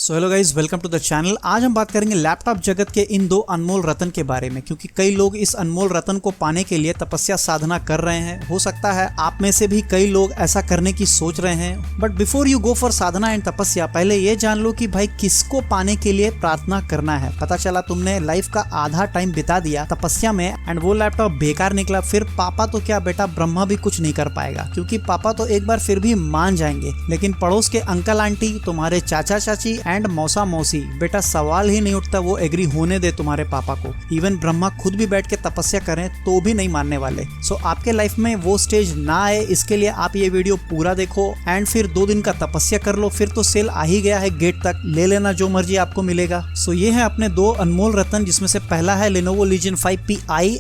So hello guys, welcome to the channel. आज हम बात करेंगे लैपटॉप जगत के इन दो अनमोल रत्न के बारे में, क्योंकि कई लोग इस अनमोल रत्न को पाने के लिए तपस्या साधना कर रहे हैं। हो सकता है आप में से भी कई लोग ऐसा करने की सोच रहे हैं। But before you go for Sadhana and तपस्या, पहले ये जान लो कि भाई किसको पाने के लिए प्रार्थना करना है। पता चला तुमने लाइफ का आधा टाइम बिता दिया तपस्या में एंड वो लैपटॉप बेकार निकला, फिर पापा तो क्या बेटा ब्रह्मा भी कुछ नहीं कर पाएगा, क्योंकि पापा तो एक बार फिर भी मान जाएंगे, लेकिन पड़ोस के अंकल आंटी, तुम्हारे चाचा चाची एंड मौसा मौसी, बेटा सवाल ही नहीं उठता वो एग्री होने दे तुम्हारे पापा को। इवन ब्रह्मा खुद भी बैठ के तपस्या करें तो भी नहीं मानने वाले। सो आपके लाइफ में वो स्टेज ना आए, इसके लिए आप ये वीडियो पूरा देखो एंड फिर 2 दिन का तपस्या कर लो। फिर तो सेल आ ही गया है गेट तक, ले लेना जो मर्जी आपको मिलेगा। सो ये है अपने 2 अनमोल रत्न, जिसमें से पहला है Lenovo Legion 5P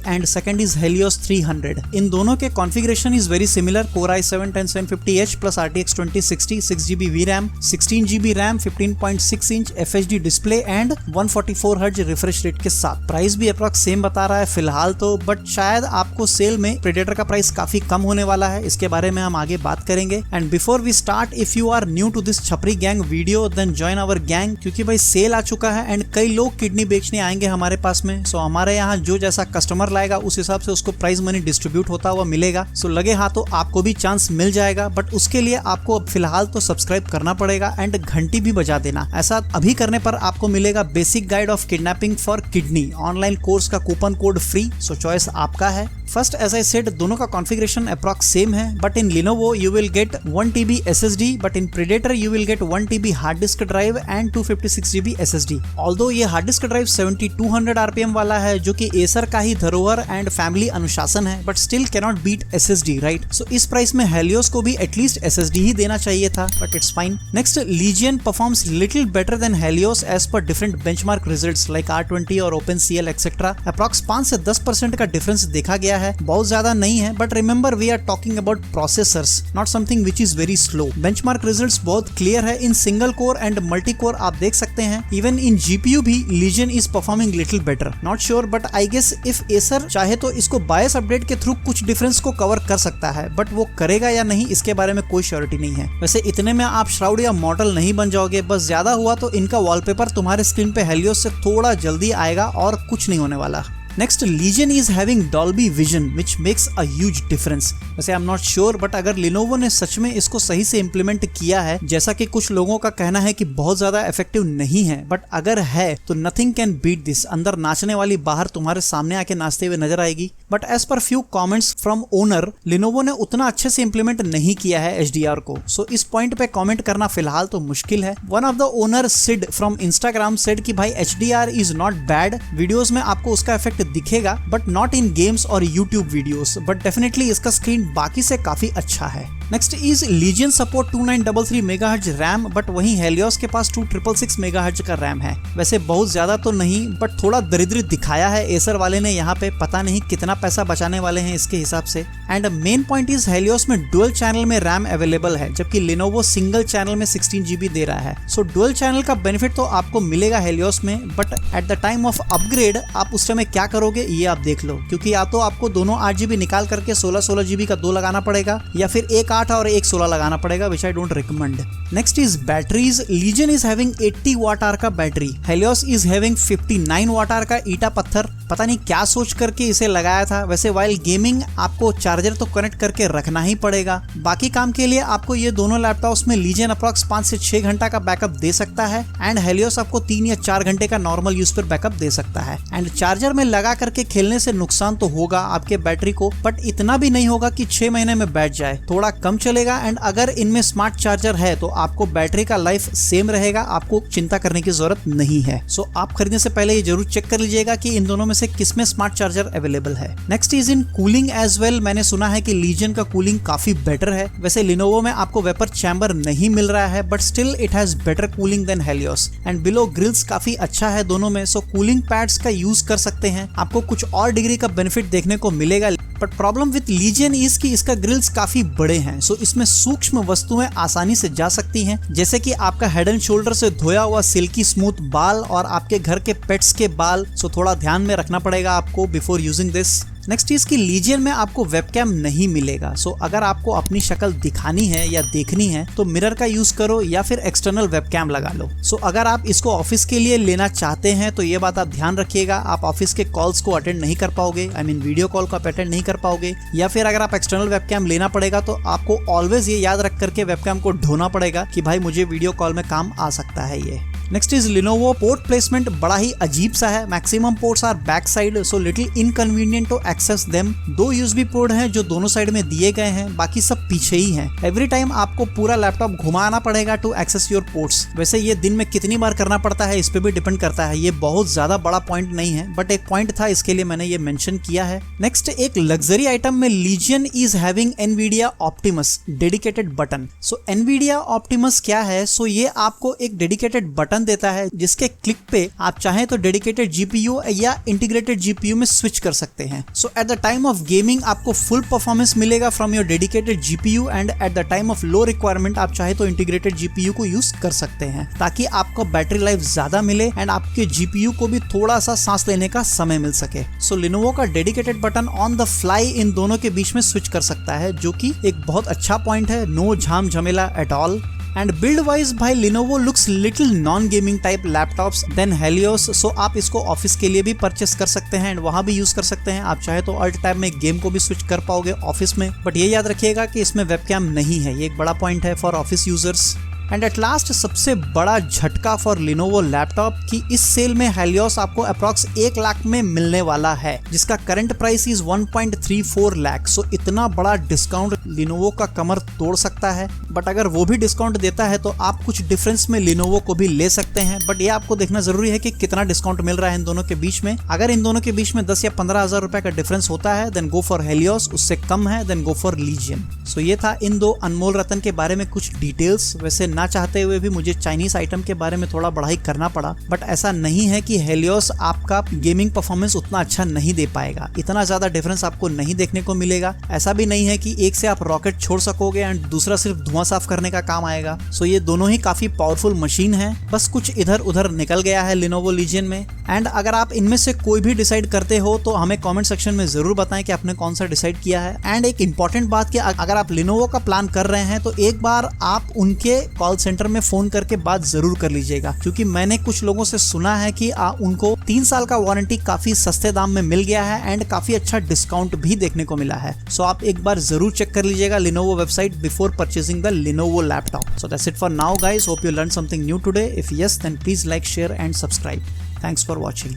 and second is Helios 300। इन दोनों के configuration is very similar. Core i7 10750H plus RTX 2060, 6GB VRAM, 16GB RAM, 15.6 inch FHD display and 144 hertz refresh rate के साथ। प्राइस भी अप्रॉक्स सेम बता रहा है फिलहाल तो, बट शायद आपको सेल में प्रेडेटर का प्राइस काफी कम होने वाला है। इसके बारे में हम आगे बात करेंगे। And before we start, if you are new to this छपरी gang video then join our gang, क्योंकि भाई सेल आ चुका है एंड कई लोग किडनी बेचने आएंगे हमारे पास में। सो हमारे यहाँ जो जैसा कस्टमर लाएगा उस हिसाब से उसको प्राइस मनी डिस्ट्रीब्यूट होता हुआ मिलेगा। सो लगे हाथों आपको भी चांस मिल जाएगा, बट उसके लिए आपको फिलहाल तो सब्सक्राइब करना पड़ेगा एंड घंटी भी बजा देना। ऐसा अभी करने पर आपको मिलेगा basic guide of kidnapping for kidney online course का coupon code free. So choice आपका है। फर्स्ट एज आई सेड, दोनों का कॉन्फ़िगरेशन अप्रॉक्स सेम है, but in Lenovo you will get 1TB SSD, but in Predator you will get 1TB hard disk drive and 256GB SSD। Although ये hard disk drive 7200 RPM वाला है, जो कि Acer का ही धरोहर एंड फैमिली अनुशासन है, but still cannot beat SSD, right. So इस प्राइस में Helios को भी एटलीस्ट SSD ही देना चाहिए था, but it's fine. Next, Legion performs little better than Helios as पर different benchmark results like R20 और OpenCL एक्सेट्रा। अप्रॉक्स 5 से 10% का डिफरेंस देखा गया है, बहुत ज्यादा नहीं है, but remember we are talking about processors, not something which is very slow. Benchmark results बहुत क्लियर है in single core and multi core, आप देख सकते हैं। इवन इन GPU भी Legion is performing little better. Not sure, but I guess if Acer चाहे तो इसको बायस अपडेट के थ्रू कुछ डिफरेंस को कवर कर सकता है, बट वो करेगा या नहीं इसके बारे में कोई श्योरिटी नहीं है। वैसे इतने में आप श्राउड या मॉडल नहीं बन जाओगे, बस ज्यादा हुआ तो इनका वॉलपेपर तुम्हारे स्क्रीन पे Helios से थोड़ा जल्दी आएगा और कुछ नहीं होने वाला। Next, Legion is having Dolby Vision which makes a huge difference। वैसे I'm not sure, बट अगर Lenovo ने सच में इसको सही से इम्प्लीमेंट किया है, जैसा कि कुछ लोगों का कहना है कि बहुत ज्यादा इफेक्टिव नहीं है, बट अगर है तो nothing can beat this। अंदर नाचने वाली बाहर तुम्हारे सामने आके नाचते हुए नजर आएगी। But as per few comments from owner, Lenovo ने उतना अच्छे से इम्प्लीमेंट नहीं किया है HDR को। सो इस पॉइंट पे कॉमेंट करना फिलहाल तो मुश्किल है। One of the owner Sid from Instagram said कि भाई HDR is not bad, videos में आपको उसका इफेक्ट दिखेगा, बट नॉट इन गेम्स और यूट्यूब वीडियोस, बट डेफिनेटली इसका स्क्रीन बाकी से काफी अच्छा है। Next is Legion support 2933 megahertz RAM, but वहीं Helios के पास 2666 मेगाहर्ट्ज का रैम है। वैसे बहुत ज्यादा तो नहीं, बट थोड़ा दरिद्र दिखाया है एसर वाले ने यहाँ पे, पता नहीं कितना पैसा बचाने वाले हैं इसके हिसाब से। And main point is Helios में डुअल चैनल में रैम अवेलेबल है, जबकि Lenovo सिंगल चैनल में 16GB दे रहा है। सो डुअल चैनल का बेनिफिट तो आपको मिलेगा Helios में, but at the time of upgrade आप उस समय क्या करोगे ये आप देख लो, क्योंकि या तो आपको दोनों 8GB निकाल करके 16GB का 2 लगाना पड़ेगा, या फिर एक 8 और एक 16 लगाना पड़ेगा, which I don't recommend. Next is batteries. Legion is having 80 watt hour का battery, Helios is having 59 watt hour का ईटा पत्थर। पता नहीं क्या सोच करके इसे लगाया था। वैसे वाइल गेमिंग आपको चार्जर तो कनेक्ट करके रखना ही पड़ेगा, बाकी काम के लिए आपको ये दोनों लैपटॉप्स में Legion अप्रॉक्स 5 से 6 घंटा का बैकअप दे सकता है एंड Helios आपको 3 या 4 घंटे का नॉर्मल यूज पर बैकअप दे सकता है। एंड चार्जर में लगा करके खेलने से नुकसान तो होगा आपके बैटरी को, बट इतना भी नहीं होगा कि 6 महीने में बैठ जाए, थोड़ा कम चलेगा। एंड अगर इनमें स्मार्ट चार्जर है तो आपको बैटरी का लाइफ सेम रहेगा, आपको चिंता करने की जरूरत नहीं है। सो आप खरीदने से पहले ये जरूर चेक कर लीजिएगा कि इन दोनों में से किसमें स्मार्ट चार्जर अवेलेबल है। Next is in cooling as well. मैंने सुना है कि Legion का कूलिंग काफी बेटर है। वैसे Lenovo में आपको वेपर चैम्बर नहीं मिल रहा है, but still it has better cooling than Helios and below grills काफी अच्छा है दोनों में। सो कूलिंग पैड्स का यूज कर सकते हैं, आपको कुछ और डिग्री का बेनिफिट देखने को मिलेगा। But problem with Legion is कि इसका ग्रिल्स काफी बड़े हैं, सो इसमें सूक्ष्म वस्तुएं आसानी से जा सकती हैं, जैसे कि आपका हेड एंड शोल्डर से धोया हुआ सिल्की स्मूथ बाल और आपके घर के पेट्स के बाल। सो थोड़ा ध्यान में रखना पड़ेगा आपको बिफोर यूजिंग दिस। नेक्स्ट चीज की लीजियन में आपको वेबकैम नहीं मिलेगा। सो अगर आपको अपनी शक्ल दिखानी है या देखनी है तो मिरर का यूज करो या फिर एक्सटर्नल वेबकैम लगा लो। सो अगर आप इसको ऑफिस के लिए लेना चाहते हैं तो ये बात आप ध्यान रखिएगा, आप ऑफिस के कॉल्स को अटेंड नहीं कर पाओगे, आई मीन वीडियो कॉल को आप अटेंड नहीं कर पाओगे। या फिर अगर आप एक्सटर्नल वेबकैम लेना पड़ेगा तो आपको ऑलवेज ये याद रख करके वेबकैम को ढोना पड़ेगा कि भाई मुझे वीडियो कॉल में काम आ सकता है ये। Next is Lenovo port placement बड़ा ही अजीब सा है। Maximum ports are back side, so little inconvenient to access them. 2 USB port हैं जो दोनों साइड में दिए गए हैं, बाकी सब पीछे ही हैं। एवरी टाइम आपको पूरा लैपटॉप घुमाना पड़ेगा टू एक्सेस योर पोर्ट्स। वैसे ये दिन में कितनी बार करना पड़ता है इस पे भी डिपेंड करता है, ये बहुत ज्यादा बड़ा पॉइंट नहीं है, बट एक पॉइंट था इसके लिए मैंने ये मेंशन किया है। नेक्स्ट एक लग्जरी आइटम में lesion is having Nvidia Optimus dedicated button. So Nvidia Optimus क्या है? सो ये आपको एक डेडिकेटेड बटन देता है जिसके क्लिक पे आप चाहें तो डेडिकेटेड जीपीयू या इंटीग्रेटेड जीपीयू में स्विच कर सकते हैं। So at the time of gaming आपको फुल परफॉर्मेंस मिलेगा from your dedicated GPU and at the time of low requirement आप चाहे तो इंटीग्रेटेड जीपीयू को यूज कर सकते हैं ताकि आपको बैटरी लाइफ ज्यादा मिले एंड आपके जीपीयू को भी थोड़ा सा सांस लेने का समय मिल सके। सो लिनोवो का dedicated button on the fly in दोनों के बीच में स्विच कर सकता है, जो कि एक बहुत अच्छा पॉइंट है। नो झाम झमेला at all. And build wise भाई Lenovo looks little non gaming type laptops than Helios. So आप इसको ऑफिस के लिए भी परचेस कर सकते हैं एंड वहां भी यूज कर सकते हैं। आप चाहे तो अल्ट टैब में गेम को भी स्विच कर पाओगे ऑफिस में, बट ये याद रखिएगा कि इसमें वेबकैम नहीं है, ये एक बड़ा पॉइंट है for office users. And at last सबसे बड़ा झटका फॉर लिनोवो लैपटॉप कि इस सेल में हेलियोस आपको अप्रॉक्स 1 लाख में मिलने वाला है, जिसका करंट प्राइस इज 1.34 लाख। सो इतना बड़ा डिस्काउंट लिनोवो का कमर तोड़ सकता है, बट अगर वो भी डिस्काउंट देता है तो आप कुछ डिफरेंस में लिनोवो को भी ले सकते हैं। बट ये आपको देखना जरूरी है कि कितना डिस्काउंट मिल रहा है इन दोनों के बीच में। अगर इन दोनों के बीच में 10 या 15 हजार रुपए का डिफरेंस होता है देन गो फॉर हेलियोस, उससे कम है देन गो फॉर लीजियन। सो ये था इन 2 अनमोल रतन के बारे में कुछ डिटेल्स। वैसे ना चाहते हुए भी मुझे चाइनीज आइटम के बारे में थोड़ा बढ़ाई करना पड़ा, बट ऐसा नहीं है कि हेलियोस आपका गेमिंग परफॉर्मेंस उतना अच्छा नहीं दे पाएगा, इतना ज्यादा डिफरेंस आपको नहीं देखने को मिलेगा। ऐसा भी नहीं है कि एक से आप रॉकेट छोड़ सकोगे एंड दूसरा सिर्फ धुआं साफ करने का काम आएगा। सो ये दोनों ही काफी पावरफुल मशीन है, बस कुछ इधर उधर निकल गया है लिनोवो लीजियन में। एंड अगर आप इनमें से कोई भी डिसाइड करते हो तो हमें कमेंट सेक्शन में जरूर बताएं कि आपने कौन सा डिसाइड किया है। एंड एक इंपॉर्टेंट बात कि अगर आप लिनोवो का प्लान कर रहे हैं तो एक बार आप उनके कॉल सेंटर में फोन करके बात जरूर कर लीजिएगा, क्योंकि मैंने कुछ लोगों से सुना है कि उनको 3 साल का वारंटी काफी सस्ते दाम में मिल गया है एंड काफी अच्छा डिस्काउंट भी देखने को मिला है। सो आप एक बार जरूर चेक कर लीजिएगा Lenovo website before purchasing the Lenovo laptop. So that's it for now guys, hope you learn something new today. If yes then please like, share and subscribe. Thanks for watching.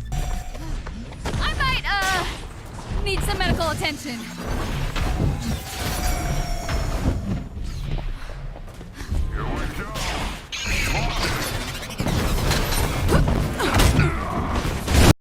I might, need some medical attention.